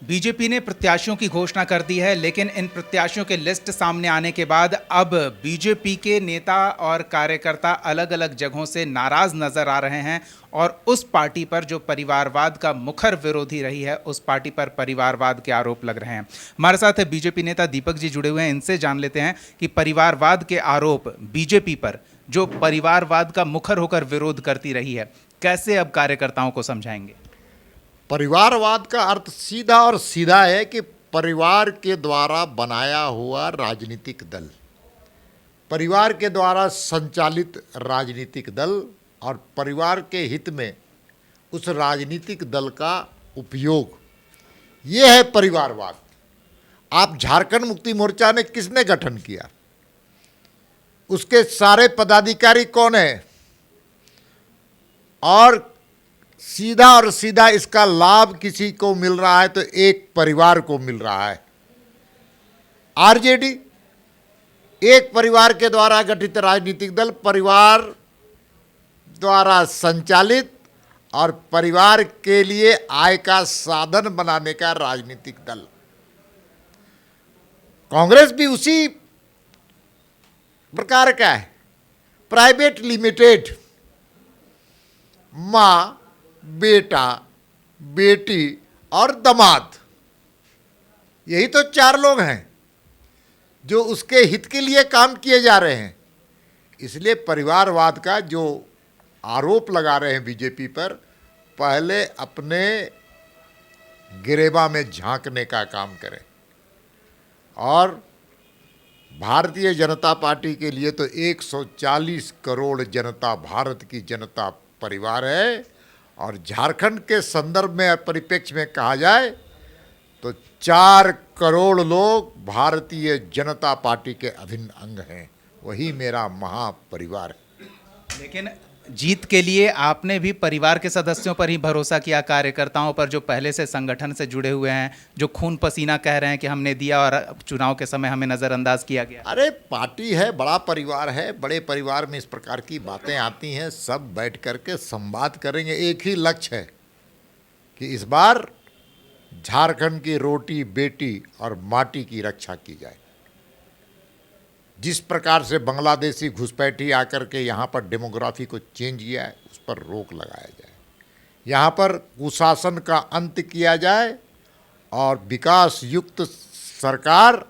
BJP ने प्रत्याशियों की घोषणा कर दी है, लेकिन इन प्रत्याशियों के लिस्ट सामने आने के बाद अब बीजेपी के नेता और कार्यकर्ता अलग अलग जगहों से नाराज नजर आ रहे हैं और उस पार्टी पर जो परिवारवाद का मुखर विरोधी रही है, उस पार्टी पर परिवारवाद के आरोप लग रहे हैं। हमारे साथ बीजेपी नेता दीपक जी जुड़े हुए हैं, इनसे जान लेते हैं कि परिवारवाद के आरोप बीजेपी पर, जो परिवारवाद का मुखर होकर विरोध करती रही है, कैसे अब कार्यकर्ताओं को समझाएंगे। परिवारवाद का अर्थ सीधा और सीधा है कि परिवार के द्वारा बनाया हुआ राजनीतिक दल, परिवार के द्वारा संचालित राजनीतिक दल और परिवार के हित में उस राजनीतिक दल का उपयोग, ये है परिवारवाद। आप झारखंड मुक्ति मोर्चा ने किसने गठन किया, उसके सारे पदाधिकारी कौन है और सीधा और सीधा इसका लाभ किसी को मिल रहा है तो एक परिवार को मिल रहा है। आरजेडी एक परिवार के द्वारा गठित राजनीतिक दल, परिवार द्वारा संचालित और परिवार के लिए आय का साधन बनाने का राजनीतिक दल। कांग्रेस भी उसी प्रकार का है, प्राइवेट लिमिटेड। मां, बेटा, बेटी और दामाद, यही तो चार लोग हैं जो उसके हित के लिए काम किए जा रहे हैं। इसलिए परिवारवाद का जो आरोप लगा रहे हैं बीजेपी पर, पहले अपने गिरेबा में झांकने का काम करें। और भारतीय जनता पार्टी के लिए तो 140 करोड़ जनता, भारत की जनता परिवार है। और झारखंड के संदर्भ में, परिप्रेक्ष्य में कहा जाए तो 4 करोड़ लोग भारतीय जनता पार्टी के अभिन्न अंग हैं। वही मेरा महापरिवार है। लेकिन जीत के लिए आपने भी परिवार के सदस्यों पर ही भरोसा किया, कार्यकर्ताओं पर जो पहले से संगठन से जुड़े हुए हैं, जो खून पसीना कह रहे हैं कि हमने दिया और चुनाव के समय हमें नज़रअंदाज किया गया। अरे पार्टी है, बड़ा परिवार है, बड़े परिवार में इस प्रकार की बातें आती हैं। सब बैठ करके संवाद करेंगे। एक ही लक्ष्य है कि इस बार झारखंड की रोटी, बेटी और माटी की रक्षा की जाए। जिस प्रकार से बांग्लादेशी घुसपैठी आकर के यहाँ पर डेमोग्राफी को चेंज किया है, उस पर रोक लगाया जाए। यहाँ पर कुशासन का अंत किया जाए और विकास युक्त सरकार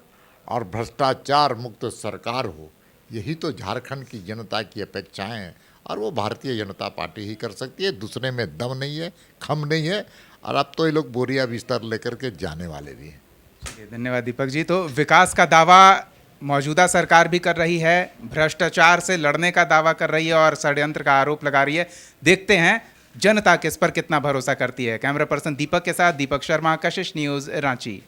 और भ्रष्टाचार मुक्त सरकार हो। यही तो झारखंड की जनता की अपेक्षाएं हैं और वो भारतीय जनता पार्टी ही कर सकती है। दूसरे में दम नहीं है, खम नहीं है। और अब तो ये लोग बोरिया बिस्तर लेकर के जाने वाले भी हैं। धन्यवाद दीपक जी। तो विकास का दावा मौजूदा सरकार भी कर रही है, भ्रष्टाचार से लड़ने का दावा कर रही है और षड्यंत्र का आरोप लगा रही है। देखते हैं जनता किस पर कितना भरोसा करती है। कैमरा पर्सन दीपक के साथ दीपक शर्मा, कशिश न्यूज़, रांची।